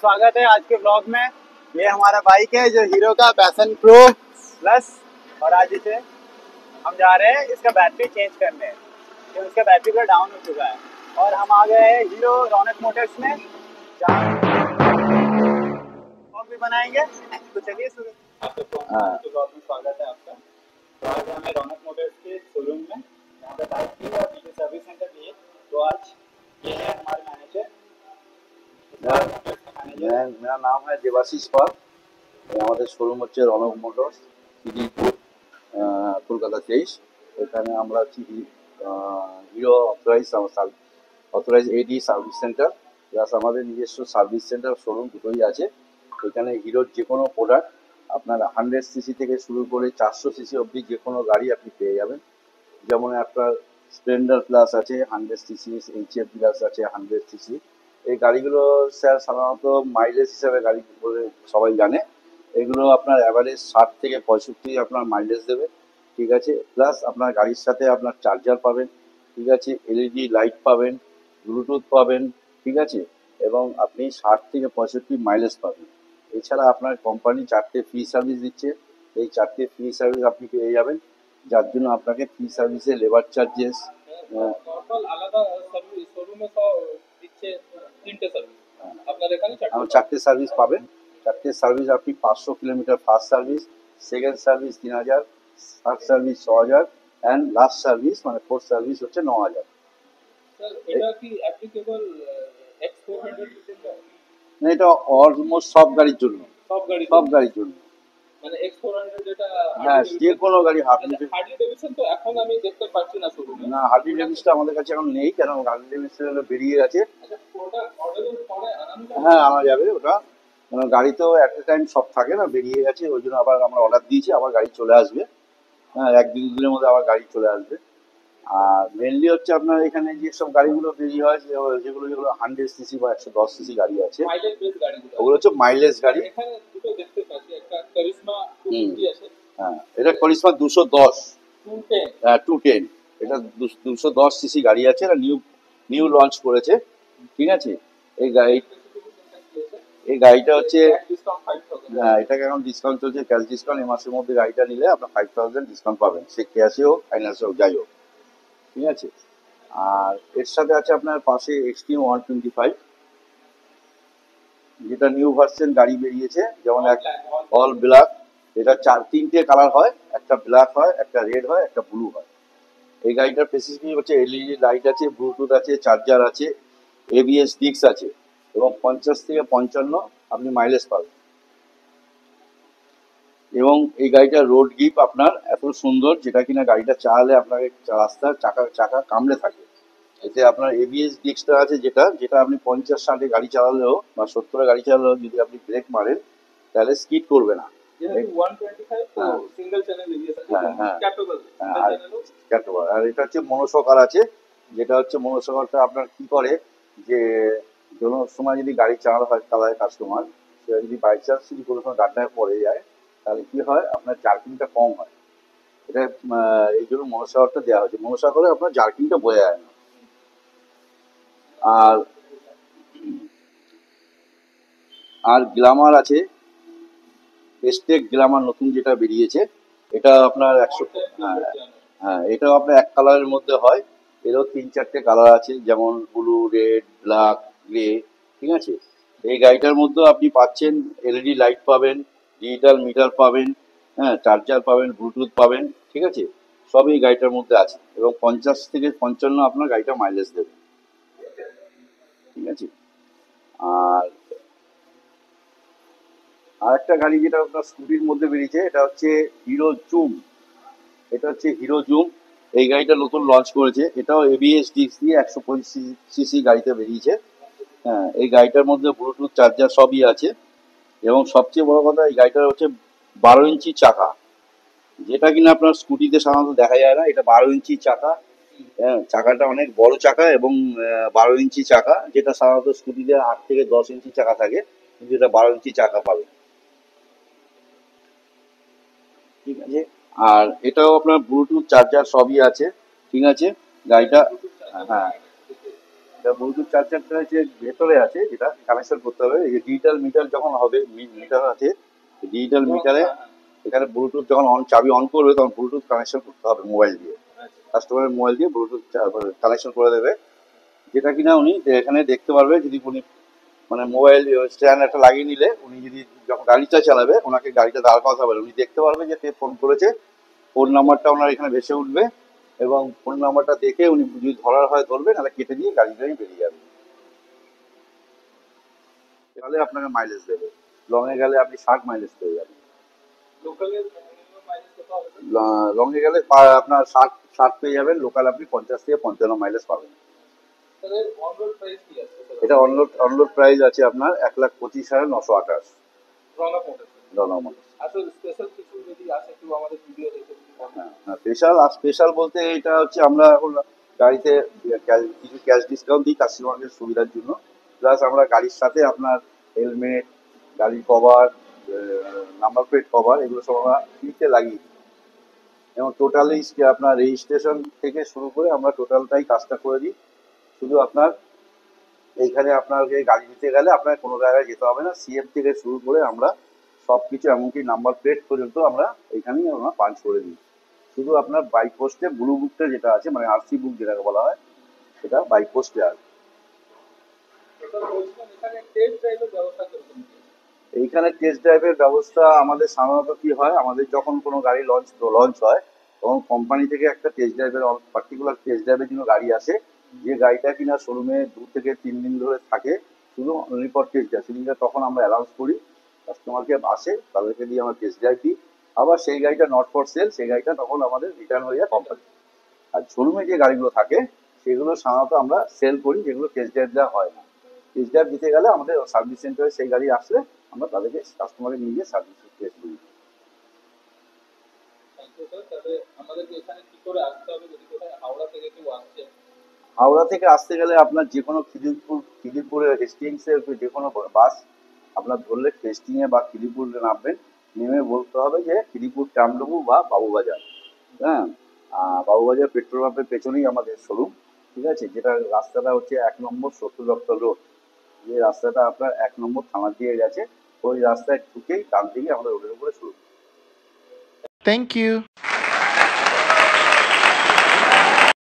स्वागत है आज के ब्लॉग में। ये हमारा बाइक है जो हीरो का पैशन प्रो प्लस, और आज इसे हम जा रहे हैं इसका बैटरी चेंज करने, क्योंकि उसका बैटरी का डाउन हो चुका है। और हम आ गए हैं हीरो रौनक मोटर्स में, जहाँ ब्लॉग भी बनाएंगे। तो चलिए शुरू। ब्लॉग में स्वागत है आपका। तो आज हमें रौनक मोटर्स के शोरूम में यहाँ पे बाइक की और पीछे सर्विस सेंटर भी है। तो आज ये है हमारे मैनेजर। मेरा नाम है देवाशीष पाल। আমাদের শোরুম হচ্ছে রনক মোটরস, সিডিপুর, কলকাতা 23। এখানে আমরা হচ্ছি হিরো অথরাইজ এডি সার্ভিস সেন্টার, প্লাস আমাদের নিজস্ব সার্ভিস সেন্টার শোরুম দুটোই আছে। এখানে হিরোর যে কোনো প্রোডাক্ট আপনার 100 সিসি থেকে শুরু করে 400 সিসি অবধি যে কোনো গাড়ি আপনি পেয়ে যাবেন। যেমন আপনার স্প্লেন্ডার প্লাস আছে 100 সিসি, এইচএফ প্লাস আছে 100 সিসি। এই গাড়িগুলো স্যার সাধারণত মাইলেজ হিসাবে গাড়ি বলে সবাই জানে। এগুলো আপনার অ্যাভারেজ 60 থেকে 65 আপনার মাইলেজ দেবে, ঠিক আছে। প্লাস আপনার গাড়ির সাথে আপনার চার্জার পাবেন, ঠিক আছে, এলইডি লাইট পাবেন, ব্লুটুথ পাবেন, ঠিক আছে, এবং আপনি 60 থেকে 65 মাইলেজ পাবেন। এছাড়া আপনার কোম্পানি 4টে ফ্রি সার্ভিস দিচ্ছে। এই 4টে ফ্রি সার্ভিস আপনি পেয়ে যাবেন, যার জন্য আপনাকে ফ্রি সার্ভিসে লেবার চার্জেস আলাদা সার্ভিস শোরুমে দিচ্ছে 3টে সার্ভিস, আপনার এখানে 4টে সার্ভিস পাবেন। 4টে সার্ভিস আপনি 500 kilometre first service, second service 3000, third service 6000, and last service মানে ফোর্থ সার্ভিস হচ্ছে 9000। স্যার এটা কি অ্যাপ্লিকেবল X400 না, এটা অলমোস্ট সব গাড়ির জন্য, সব গাড়ির জন্য। মানে X400 যেটা হ্যাঁ, যে কোনো গাড়ি হার্লি ডেভিডসন তো এখন আমি দেখতে পাচ্ছি না শোরুমে। না, হার্লি ডেভিডসনটা আমাদের কাছে এখন নেই, কেন হার্লি ডেভিডসন বেরিয়ে গেছে। আচ্ছা, ওটা অর্ডারের পরে আনানো যাবে? হ্যাঁ, আনা যাবে। ওটা গাড়ি তো অ্যাট এ টাইম সব থাকে না, বেরিয়ে গেছে, ওই জন্য আবার আমরা অর্ডার দিয়েছি, আবার গাড়ি চলে আসবে। হ্যাঁ, 1-2 দিনের মধ্যে আবার গাড়ি চলে আসবে। আর মেনলি হচ্ছে আপনার এখানে যেসব গাড়িগুলো বেরিয়ে হয় যেগুলো 100 সিসি বা 110 সিসি গাড়ি আছে, মাইলেজ বেস গাড়িগুলো, ওগুলো হচ্ছে মাইলেজ গাড়ি। এখানে দুটো দেখতে পাচ্ছি, একটা কারিশমা 250 আছে। হ্যাঁ, এটা কারিশমা 210, 210। হ্যাঁ 210। এটা 210 সিসি গাড়ি আছে, এটা নিউ লঞ্চ করেছে, ঠিক আছে। এই গাড়িটা হচ্ছে, হ্যাঁ, এটাকে এখন ডিসকাউন্ট চলছে, ক্যাশ ডিসকাউন্ট। এই মাসের মধ্যে গাড়িটা নিলে আপনার 5000 ডিসকাউন্ট পাবেন, সে ক্যাশে হোক ফাইন্যান্সে হোক, যাই হোক, ঠিক আছে। আর এর সাথে আছে আপনার পাশে এক্সট্রিম 125, যেটা নিউ ভার্সন গাড়ি বেরিয়েছে, যেমন অল ব্ল্যাক। এটা 3টে কালার হয়, একটা ব্ল্যাক হয়, একটা রেড হয়, একটা ব্লু হয়। এই গাড়িটার ফেসিলিটি হচ্ছে এলইডি লাইট আছে, ব্লুটুথ আছে, চার্জার আছে, এবিএস ডিস্ক আছে, এবং 50 থেকে 55 আপনি মাইলেজ পাবেন। এবং এই গাড়িটার রোড গ্রিপ আপনার এত সুন্দর, যেটা কিনা গাড়িটা চালালে আপনাকে রাস্তার চাকা কামড়ে থাকে। এতে আপনার এবিএস ডিস্কটা আছে, যেটা আপনি 50-60 গাড়ি চালালেও বা 70 গাড়ি চালালেও যদি আপনি ব্রেক মারেন তাহলে স্কিড করবে না। 125 তো সিঙ্গেল চ্যানেল এবিএস আছে, ক্যাপেবল ক্যাটাগরি। আর এটা হচ্ছে মনোশকার আছে, যেটা হচ্ছে মনোশকারটা আপনার কি করে, যে কোনো সময় যদি গাড়ি চালায় কাস্টমার, সে যদি বাই চান্স যদি কোনো সময় গাড্ডায় পড়ে যায়, তাহলে কি হয়, আপনার জার্কিংটা কম হয়। এটা এই জন্য মনোশকারটা দেওয়া হয়েছে। মনোশকারে আপনার জার্কিংটা বোঝা যায় না। আর গ্ল্যামার আছে, এস্টেক গ্ল্যামার নতুন যেটা বেরিয়েছে, এটা আপনার 100, হ্যাঁ, এটাও আপনার এক কালারের মধ্যে হয়। এরও 3-4টে কালার আছে, যেমন ব্লু, রেড, ব্ল্যাক, গ্রে, ঠিক আছে। এই গাড়িটার মধ্যেও আপনি পাচ্ছেন এলইডি লাইট পাবেন, ডিজিটাল মিটার পাবেন, হ্যাঁ, চার্জার পাবেন, ব্লুটুথ পাবেন, ঠিক আছে। সব এই গাড়িটার মধ্যে আছে, এবং 50 থেকে 55 আপনার গাড়িটা মাইলেজ দেবে, ঠিক আছে। আর একটা গাড়ি যেটা আপনার স্কুটির মধ্যে বেরিয়েছে, এটা হচ্ছে হিরো জুম। এই গাড়িটা নতুন লঞ্চ করেছে। এটাও এবিএস ডিস্ক দিয়ে 125 সিসি গাড়িতে বেরিয়েছে। হ্যাঁ, এই গাড়িটার মধ্যে ব্লুটুথ চার্জার সবই আছে, এবং সবচেয়ে বড় কথা, এই গাড়িটার হচ্ছে 12 ইঞ্চি চাকা, যেটা কিনা আপনার স্কুটিতে সাধারণত দেখা যায় না। এটা 12 ইঞ্চি চাকা, হ্যাঁ, চাকাটা অনেক বড় চাকা, এবং 12 ইঞ্চি চাকা, যেটা সাধারণত স্কুটিতে 8 থেকে 10 ইঞ্চি চাকা থাকে, কিন্তু এটা 12 ইঞ্চি চাকা পাবে, ঠিক আছে। আর এটাও আপনার ব্লুটুথ চার্জার সবই আছে, ঠিক আছে। গাড়িটা, হ্যাঁ, ব্লুটুথ চার্জারটা যে ভেতরে আছে যেটা কানেকশন করতে হবে, এই যে ডিজিটাল মিটার যখন হবে, মিটার আছে ডিজিটাল মিটারে, এখানে ব্লুটুথ যখন চাবি অন করবে তখন ব্লুটুথ কানেকশন করতে হবে মোবাইল দিয়ে, কাস্টমারের মোবাইল দিয়ে ব্লুটুথ কানেকশন করে দেবে, যেটা কিনা উনি এখানে দেখতে পারবে। যদি উনি মানে মোবাইল স্ট্যান্ড একটা লাগিয়ে নিলে উনি যদি যখন গাড়িটা চালাবে ওনাকে গাড়িটা দাঁড় করাতে হবে, উনি দেখতে পারবে যে কে ফোন করেছে, ফোন নাম্বারটা ওনার এখানে ভেসে উঠবে এবং ফোন নাম্বারটা দেখে উনি যদি ধরার হয় ধরবে, নাহলে কেটে দিয়ে গাড়িটাই বেরিয়ে যাবে। তাহলে আপনাকে মাইলেজ দেবে, লং এ গেলে আপনি 60 মাইলেজ পেয়ে যাবেন। লোকালের মিনিমাম মাইলেজ কত হবে স্যার? লং এ গেলে আপনার 60 পেয়ে যাবেন, লোকাল আপনি 50 থেকে 55 মাইলেজ পাবেন। স্যার এর অন রোড প্রাইস কি আছে স্যার? এটা অনলোড প্রাইস আছে আপনার 1,25,928 রং অফ মোটর ডলার। আসলে স্পেশাল কিছু যদি আসে কেউ আমাদের ভিডিও দেখে যদি বলেন। স্পেশাল বলতে এটা হচ্ছে আমরা এখন গাড়িতে কিছু ক্যাশ ডিসকাউন্ট দিই কাস্টমারদের সুবিধার জন্য, প্লাস আমরা গাড়ির সাথে আপনার হেলমেট, গাড়ির কভার, নাম্বার প্লেট কভার, এগুলো সব আমরা ফ্রিতে লাগিয়ে দিই এবং টোটালি আপনার রেজিস্ট্রেশন থেকে শুরু করে আমরা টোটালটাই কাজটা করে দিই। শুধু আপনার এইখানে আপনাকে গাড়ি নিতে গেলে আপনার কোনো জায়গায় যেতে হবে না, সিএম থেকে শুরু করে আমরা সব কিছু এমনকি নাম্বার প্লেট পর্যন্ত আমরা এইখানেই আমরা পাঞ্চ করে দিই। শুধু আপনার বাই পোস্টে ব্লু বুকটা যেটা আছে, মানে আরসি বুক যেটাকে বলা হয়, সেটা বাই পোস্টে আসবে। স্যার বলছিলাম এখানে টেস্ট ড্রাইভের ব্যবস্থা কিরকম কি? এইখানে টেস্ট ড্রাইভের ব্যবস্থা আমাদের সাধারণত কি হয়, আমাদের যখন কোনো গাড়ি লঞ্চ হয় তখন কোম্পানি থেকে একটা টেস্ট ড্রাইভের পার্টিকুলার টেস্ট ড্রাইভের জন্য গাড়ি আসে, যে গাড়িটা কিনা শোরুমে 2 থেকে 3 দিন ধরে থাকে শুধু অনলি ফর টেস্ট ড্রাইভ, সেদিনটা তখন আমরা অ্যালাউন্স করি কাস্টমারকে, আসে তাদেরকে দিয়ে আমরা টেস্ট ড্রাইভ দিই। আবার সেই গাড়িটা নট ফর সেল, সেই গাড়িটা তখন আমাদের রিটার্ন হয়ে যায় কোম্পানি। আর শোরুমে যে গাড়িগুলো থাকে সেগুলো সাধারণত আমরা সেল করি, যেগুলো টেস্ট ড্রাইভ দেওয়া হয় না। টেস্ট ড্রাইভ দিতে গেলে আমাদের সার্ভিস সেন্টারে সেই গাড়ি আসলে আমরা তাদেরকে কাস্টমারে নিয়ে গিয়ে সার্ভিস টেস্ট করি। Thank you sir. তাহলে আমাদেরকে এখানে কি করে আসতে হবে যদি কোথায় হাওড়া থেকে কেউ আসছে? হাওড়া থেকে আসতে গেলে আপনার যে কোনো খিদিরপুরের হেস্টিংসের যে কোনো বাস আপনার ধরলে হেস্টিংয়ে বা খিদিরপুরে নামবেন, নেমে বলতে হবে যে খিদিরপুর ট্রামডুবু বা বাবুবাজার। হ্যাঁ, বাবুবাজার পেট্রোল পাম্পের পেছনেই আমাদের শোরুম, ঠিক আছে, যেটা রাস্তাটা হচ্ছে 1 নম্বর 70 দপ্তর রোড, যে রাস্তাটা আপনার 1 নম্বর থানা দিয়ে গেছে, ওই রাস্তায় ঢুকেই ডান দিকে আমাদের রোডের উপরে শুরু। Thank you.